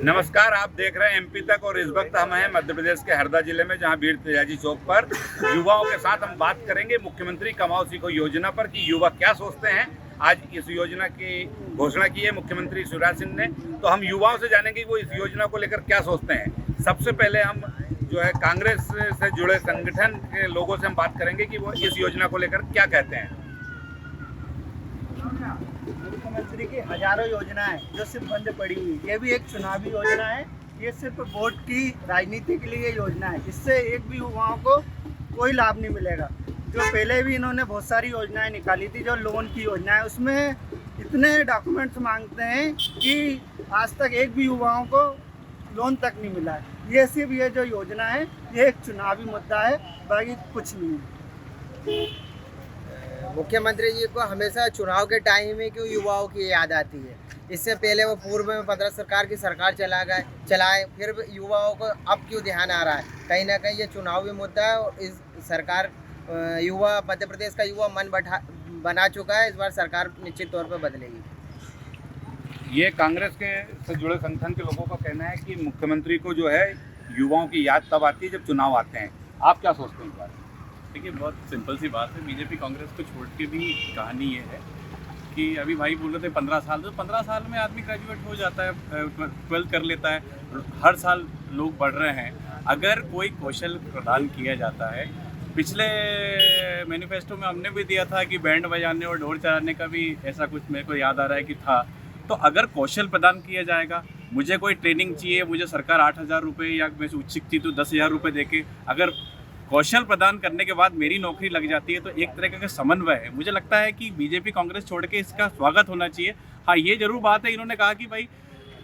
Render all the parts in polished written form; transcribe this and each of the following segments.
नमस्कार, आप देख रहे हैं एमपी तक और इस वक्त हम हैं मध्य प्रदेश के हरदा जिले में, जहां वीर तेजाजी चौक पर युवाओं के साथ हम बात करेंगे मुख्यमंत्री कमाओ सीखो योजना पर कि युवा क्या सोचते हैं। आज इस योजना की घोषणा की है मुख्यमंत्री शिवराज सिंह ने, तो हम युवाओं से जानेंगे कि वो इस योजना को लेकर क्या सोचते हैं। सबसे पहले हम जो है कांग्रेस से जुड़े संगठन के लोगों से हम बात करेंगे कि वो इस योजना को लेकर क्या कहते हैं। मुख्यमंत्री की हजारों योजनाएं जो सिर्फ बंद पड़ी हुई, ये भी एक चुनावी योजना है। ये सिर्फ वोट की राजनीति के लिए योजना है। इससे एक भी युवाओं को कोई लाभ नहीं मिलेगा। जो पहले भी इन्होंने बहुत सारी योजनाएं निकाली थी, जो लोन की योजना है, उसमें इतने डॉक्यूमेंट्स मांगते हैं कि आज तक एक भी युवाओं को लोन तक नहीं मिला है। ये सिर्फ ये जो योजना है, ये एक चुनावी मुद्दा है, बाकी कुछ नहीं है। मुख्यमंत्री जी को हमेशा चुनाव के टाइम में क्यों युवाओं की याद आती है। इससे पहले वो पूर्व में 15 सरकार की सरकार चलाए, फिर युवाओं को अब क्यों ध्यान आ रहा है। कहीं ना कहीं ये चुनावी मुद्दा है और इस सरकार युवा मध्य प्रदेश का युवा मन बना चुका है। इस बार सरकार निश्चित तौर पर बदलेगी। ये कांग्रेस के से जुड़े संगठन के लोगों का कहना है कि मुख्यमंत्री को जो है युवाओं की याद तब आती है जब चुनाव आते हैं। आप क्या सोचते हैं इस बारे में? देखिए, बहुत सिंपल सी बात है। बीजेपी कांग्रेस को छोड़ के भी कहानी ये है कि अभी भाई बोल रहे थे 15 साल, तो 15 साल में आदमी ग्रेजुएट हो जाता है, 12th कर लेता है। हर साल लोग बढ़ रहे हैं। अगर कोई कौशल प्रदान किया जाता है, पिछले मैनिफेस्टो में हमने भी दिया था कि बैंड बजाने और ढोल चलाने का भी ऐसा कुछ मेरे को याद आ रहा है कि था। तो अगर कौशल प्रदान किया जाएगा, मुझे कोई ट्रेनिंग चाहिए, मुझे सरकार 8,000 रुपये या मैं उच्च थी तो 10,000 रुपये दे के अगर कौशल प्रदान करने के बाद मेरी नौकरी लग जाती है, तो एक तरह का समन्वय है। मुझे लगता है कि बीजेपी कांग्रेस छोड़ के इसका स्वागत होना चाहिए। हाँ, ये जरूर बात है, इन्होंने कहा कि भाई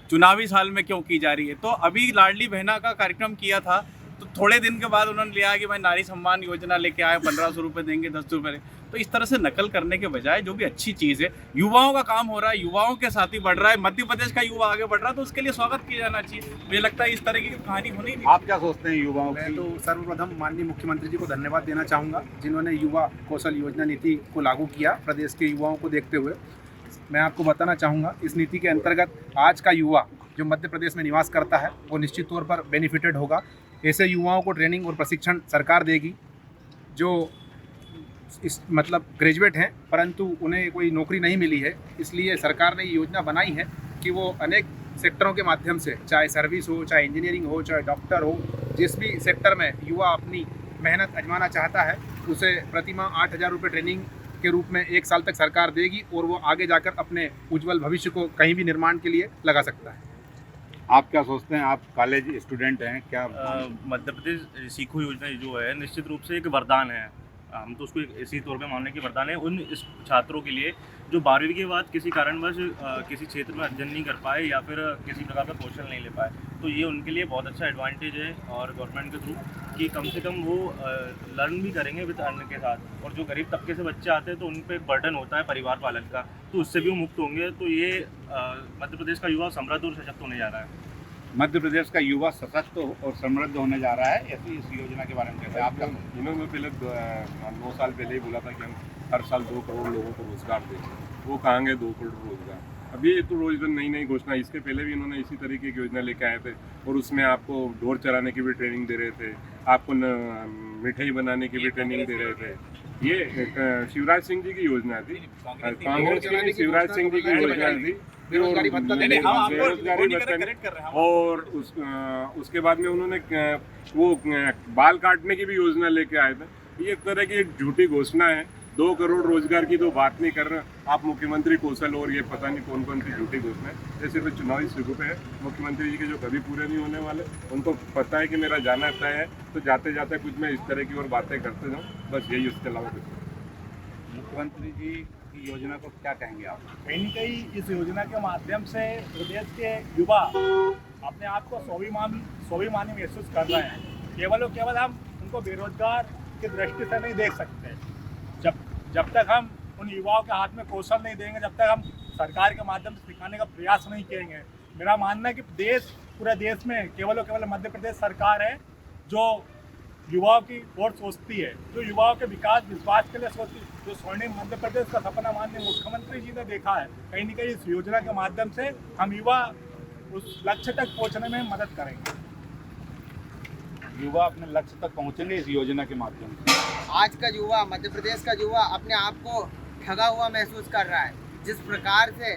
चुनावी साल में क्यों की जा रही है। तो अभी लाडली बहना का कार्यक्रम किया था, तो थोड़े दिन के बाद उन्होंने लिया कि भाई नारी सम्मान योजना लेके आए, 1500 रुपये देंगे, 10 रुपये। तो इस तरह से नकल करने के बजाय जो भी अच्छी चीज़ है, युवाओं का काम हो रहा है, युवाओं के साथ ही बढ़ रहा है, मध्य प्रदेश का युवा आगे बढ़ रहा है, तो उसके लिए स्वागत किया जाना चाहिए। मुझे लगता है इस तरह की कहानी होनी नहीं। आप क्या सोचते हैं युवाओं मैं की? तो सर्वप्रथम माननीय मुख्यमंत्री जी को धन्यवाद देना चाहूँगा, जिन्होंने युवा कौशल योजना नीति को लागू किया प्रदेश के युवाओं को देखते हुए। मैं आपको बताना चाहूँगा, इस नीति के अंतर्गत आज का युवा जो मध्य प्रदेश में निवास करता है वो निश्चित तौर पर बेनिफिटेड होगा। ऐसे युवाओं को ट्रेनिंग और प्रशिक्षण सरकार देगी जो इस मतलब ग्रेजुएट हैं परंतु उन्हें कोई नौकरी नहीं मिली है। इसलिए सरकार ने ये योजना बनाई है कि वो अनेक सेक्टरों के माध्यम से, चाहे सर्विस हो, चाहे इंजीनियरिंग हो, चाहे डॉक्टर हो, जिस भी सेक्टर में युवा अपनी मेहनत आजमाना चाहता है, उसे प्रतिमाह 8,000 रुपये ट्रेनिंग के रूप में 1 साल तक सरकार देगी और वो आगे जाकर अपने उज्जवल भविष्य को कहीं भी निर्माण के लिए लगा सकता है। आप क्या सोचते हैं? आप कॉलेज स्टूडेंट हैं क्या? मध्य प्रदेश सीखो योजना जो है निश्चित रूप से एक वरदान है। हम तो उसको इसी तौर पे मानने की वरदान है उन इस छात्रों के लिए जो 12वीं के बाद किसी कारणवश किसी क्षेत्र में अध्ययन नहीं कर पाए या फिर किसी प्रकार का कौशल नहीं ले पाए। तो ये उनके लिए बहुत अच्छा एडवांटेज है और गवर्नमेंट के थ्रू कि कम से कम वो लर्न भी करेंगे विद अर्न के साथ। और जो गरीब तबके से बच्चे आते हैं तो उन पर एक बर्डन होता है परिवार पालन का, तो उससे भी वो मुक्त होंगे। तो ये मध्य प्रदेश का युवा समृद्ध और सशक्त होने जा रहा है। मध्य प्रदेश का युवा सशक्त और समृद्ध होने जा रहा है, ऐसी इस योजना के बारे में कहते हैं आप क्या? इन्होंने पहले 9 साल पहले ही बोला था कि हम हर साल 2 करोड़ लोगों को रोजगार देंगे। वो कहाँ गए 2 करोड़ रोजगार? अभी ये तो रोज नई घोषणा, इसके पहले भी इन्होंने इसी तरीके की योजना लेके आए थे और उसमें आपको ढोल चलाने की भी ट्रेनिंग दे रहे थे, आपको मिठाई बनाने की भी ट्रेनिंग दे रहे थे। ये शिवराज सिंह जी की योजना थी, कांग्रेस की शिवराज सिंह जी की योजना थी। बेरोजगारी भत्ता और उसके बाद में उन्होंने वो बाल काटने की भी योजना लेके आए थे। ये एक तरह की एक झूठी घोषणा है। 2 करोड़ रोजगार की तो बात नहीं कर रहे आप, मुख्यमंत्री कौशल और ये पता नहीं कौन कौन सी झूठी घोषणा है। ये सिर्फ चुनावी स्वरूप है मुख्यमंत्री जी के, जो कभी पूरे नहीं होने वाले। उनको पता है कि मेरा जाना तय है, तो जाते जाते कुछ मैं इस तरह की और बातें करते जाऊँ, बस यही। उसके अलावा कुछ नहीं। मुख्यमंत्री जी की योजना को क्या कहेंगे आप? कहीं न कहीं इस योजना के माध्यम से प्रदेश के युवा अपने आप को स्वाभिमानी महसूस कर रहे हैं। केवल और केवल हम उनको बेरोजगार की दृष्टि से नहीं देख सकते। जब तक हम उन युवाओं के हाथ में कौशल नहीं देंगे, जब तक हम सरकार के माध्यम से सिखाने का प्रयास नहीं करेंगे, मेरा मानना है कि पूरे देश में केवल और केवल मध्य प्रदेश सरकार है जो युवाओं की ओर सोचती है, जो युवाओं के विकास विश्वास के लिए सोचती है, जो स्वर्णिम मध्य प्रदेश का सपना माननीय मुख्यमंत्री जी ने देखा है। कहीं न कहीं इस योजना के माध्यम से हम युवा उस लक्ष्य तक पहुंचने में मदद करेंगे। युवा अपने लक्ष्य तक पहुंचेंगे इस योजना के माध्यम से। आज का युवा, मध्य प्रदेश का युवा अपने आप को ठगा हुआ महसूस कर रहा है। जिस प्रकार से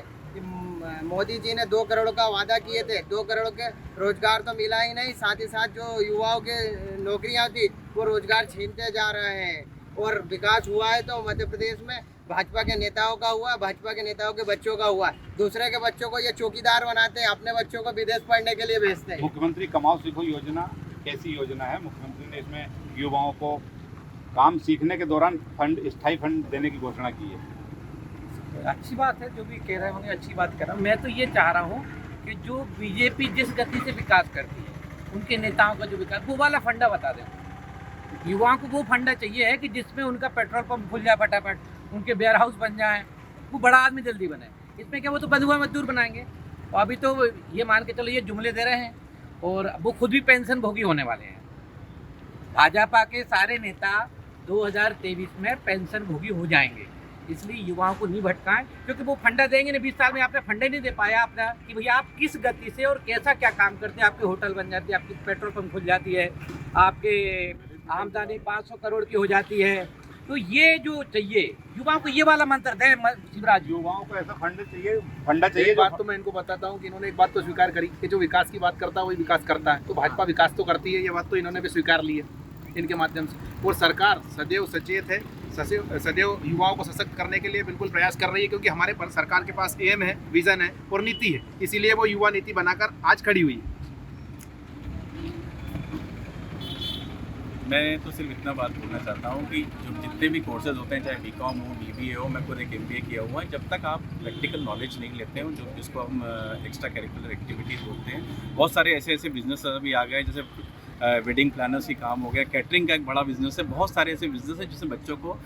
मोदी जी ने 2 करोड़ का वादा किए थे, 2 करोड़ के रोजगार तो मिला ही नहीं, साथ ही साथ जो युवाओं के नौकरियां थी वो रोजगार छीनते जा रहे हैं। और विकास हुआ है तो मध्य प्रदेश में भाजपा के नेताओं का हुआ, भाजपा के नेताओं के बच्चों का हुआ। दूसरे के बच्चों को ये चौकीदार बनाते हैं, अपने बच्चों को विदेश पढ़ने के लिए भेजते हैं। मुख्यमंत्री कमाओ सीखो योजना कैसी योजना है? मुख्यमंत्री ने इसमें युवाओं को काम सीखने के दौरान स्थायी फंड देने की घोषणा की है। अच्छी बात है, जो भी कह रहे हैं उन्हें अच्छी बात कर रहा हूँ। मैं तो ये चाह रहा हूँ कि जो बीजेपी जिस गति से विकास करती है, उनके नेताओं का जो विकास, वो वाला फंडा बता दें। युवाओं को वो फंडा चाहिए है कि जिसमें उनका पेट्रोल पंप खुल जाए फटाफट, उनके वेयर हाउस बन जाए, वो बड़ा आदमी जल्दी बने। इसमें क्या वो तो बंधुआ मजदूर बनाएंगे। और अभी तो ये मान के चलो ये जुमले दे रहे हैं और वो खुद भी पेंशन भोगी होने वाले हैं। भाजपा के सारे नेता 2023 में पेंशन भोगी हो जाएंगे। इसलिए युवाओं को नहीं भटकाएं, क्योंकि वो फंडा देंगे नहीं। 20 साल में आपने फंडा नहीं दे पाया अपना कि भैया आप किस गति से और कैसा क्या काम करते हैं। आपके होटल बन जाती है, आपकी पेट्रोल पंप खुल जाती है, आपके आमदनी 500 करोड़ की हो जाती है। तो ये जो चाहिए युवाओं को, ये वाला मंत्र दें शिवराज। युवाओं को ऐसा फंडा चाहिए। एक बात तो मैं इनको बताता हूँ कि इन्होंने एक बात तो स्वीकार करी कि जो विकास की बात करता है वही विकास करता है। तो भाजपा विकास तो करती है, ये बात तो इन्होंने भी स्वीकार ली है इनके माध्यम से। और सरकार सदैव सचेत है, सदैव युवाओं को सशक्त करने के लिए बिल्कुल प्रयास कर रही है, क्योंकि हमारे पर सरकार के पास एम है, विजन है और नीति है। इसीलिए वो युवा नीति बनाकर आज खड़ी हुई है। मैं तो सिर्फ इतना बात बोलना चाहता हूँ कि जो जितने भी कोर्सेज होते हैं, चाहे बीकॉम हो, बीबीए हो, मैं खुद एक एमबीए किया हुआ है, जब तक आप प्रैक्टिकल नॉलेज नहीं लेते हो, जो जिसको हम एक्स्ट्रा करिकुलर एक्टिविटीज़ बोलते हैं, बहुत सारे ऐसे बिजनेस अभी आ गए, जैसे वेडिंग प्लानर्स ही काम हो गया, कैटरिंग का एक बड़ा बिजनेस है, बहुत सारे ऐसे बिजनेस है जिसमें बच्चों को,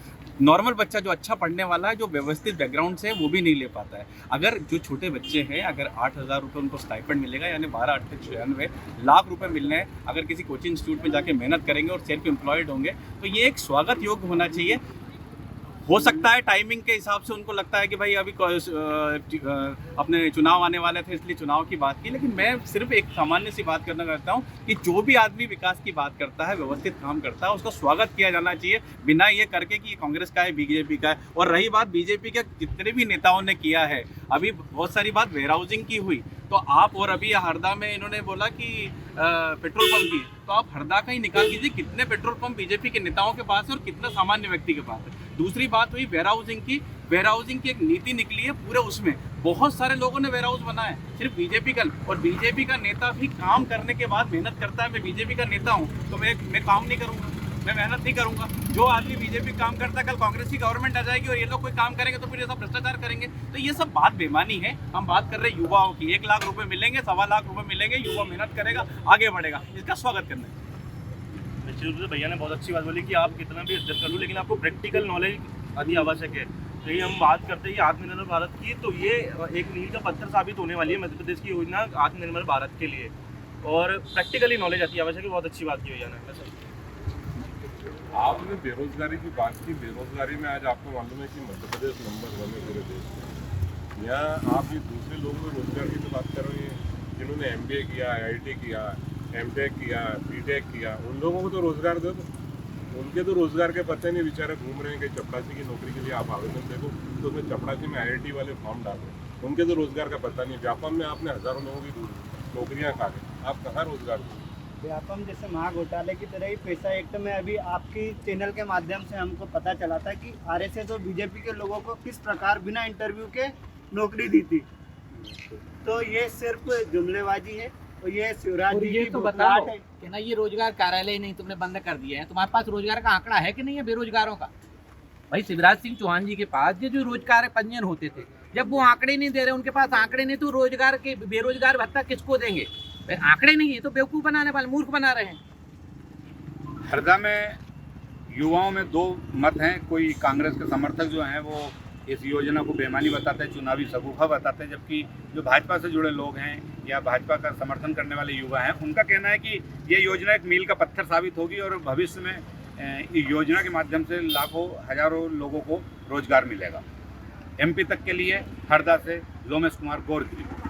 नॉर्मल बच्चा जो अच्छा पढ़ने वाला है, जो व्यवस्थित बैकग्राउंड से है, वो भी नहीं ले पाता है। अगर जो छोटे बच्चे हैं, अगर 8,000 रुपये उनको स्टाइपेंड मिलेगा, यानी 12,896 लाख रुपए मिलने हैं, अगर किसी कोचिंग इंस्टीट्यूट में जाके मेहनत करेंगे और सेल्फ एम्प्लॉयड होंगे, तो ये एक स्वागत योग्य होना चाहिए। हो सकता है टाइमिंग के हिसाब से उनको लगता है कि भाई अभी अपने चुनाव आने वाले थे इसलिए चुनाव की बात की, लेकिन मैं सिर्फ एक सामान्य सी बात करना चाहता हूँ कि जो भी आदमी विकास की बात करता है, व्यवस्थित काम करता है, उसका स्वागत किया जाना चाहिए, बिना ये करके कि कांग्रेस का है, बीजेपी का है। और रही बात बीजेपी के जितने भी नेताओं ने किया है, अभी बहुत सारी बात वेयर हाउसिंग की हुई, तो आप, और अभी हरदा में इन्होंने बोला कि पेट्रोल पंप की, तो आप हरदा का ही निकाल कीजिए कितने पेट्रोल पंप बीजेपी के नेताओं के पास है और कितना सामान्य व्यक्ति के पास है। दूसरी बात हुई वेयर हाउसिंग की एक नीति निकली है पूरे, उसमें बहुत सारे लोगों ने वेयर हाउस बनाए, सिर्फ बीजेपी का। और बीजेपी का नेता भी काम करने के बाद मेहनत करता है। मैं बीजेपी का नेता हूँ तो मैं काम नहीं करूँगा, मैं मेहनत नहीं करूँगा। जो आदमी बीजेपी काम करता है, कल कांग्रेस की गवर्नमेंट आ जाएगी और ये लोग कोई काम करेंगे तो फिर ये सब भ्रष्टाचार करेंगे। तो ये सब बात बेमानी है। हम बात कर रहे हैं युवाओं की। 1 लाख रुपए मिलेंगे, 1.25 लाख रुपए मिलेंगे, युवा मेहनत करेगा, आगे बढ़ेगा, इसका स्वागत करना है। निश्चित रूप से भैया ने बहुत अच्छी बात बोली कि आप कितना भी एडजस्ट कर लो, लेकिन आपको प्रैक्टिकल नॉलेज अति आवश्यक है। तो ये हम बात करते हैं आत्मनिर्भर भारत की, तो ये एक मील का पत्थर साबित होने वाली है मध्य प्रदेश की योजना आत्मनिर्भर भारत के लिए, और प्रैक्टिकली नॉलेज अति आवश्यक है। बहुत अच्छी बात की भैया ने। आपने बेरोजगारी की बात की। बेरोजगारी में आज आपको मालूम है कि मध्य प्रदेश नंबर 1 है पूरे देश में। यहाँ आप ये दूसरे लोगों को रोजगार की तो बात कर रहे हैं, जिन्होंने MBA किया, IIT किया, MTech किया, BTech किया, उन लोगों को तो रोजगार दो। उनके तो रोजगार के पता नहीं, बेचारे घूम रहे हैं कि चपरासी की नौकरी के लिए आप आवेदन देखो तो उसमें चपरासी में IIT वाले फॉर्म डाल रहे हैं, उनके तो रोजगार का पता नहीं। व्यापम में आपने हज़ारों लोगों की नौकरियाँ खा गए, आप कहाँ रोजगार दो? व्यापम जैसे महाघोटाले की तरह ही पैसा एक्ट में अभी आपकी चैनल के माध्यम से हमको पता चला था कि RSS और बीजेपी के लोगों को किस प्रकार बिना इंटरव्यू के नौकरी दी थी। तो ये सिर्फ जुमलेबाजी है और ये शिवराज जी ये की तो बतलाहट बताओ है कि ना ये रोजगार कार्यालय नहीं तुमने बंद कर दिए हैं। तुम्हारे पास रोजगार का आंकड़ा है कि नहीं है बेरोजगारों का? भाई शिवराज सिंह चौहान जी के पास ये जो रोजगार पंजीयन होते थे, जब वो आंकड़े नहीं दे रहे, उनके पास आंकड़े नहीं, तो रोजगार के बेरोजगार भत्ता किसको देंगे? आंकड़े नहीं है तो बेवकूफ बनाने वाले, मूर्ख बना रहे हैं। हरदा में युवाओं में 2 मत हैं। कोई कांग्रेस के समर्थक जो हैं वो इस योजना को बेमानी बताते हैं, चुनावी शगुफा बताते हैं, जबकि जो भाजपा से जुड़े लोग हैं या भाजपा का समर्थन करने वाले युवा हैं, उनका कहना है कि ये योजना एक मील का पत्थर साबित होगी और भविष्य में योजना के माध्यम से लाखों हजारों लोगों को रोजगार मिलेगा। MP तक के लिए हरदा से लोमेश कुमार गौर की रिपोर्ट।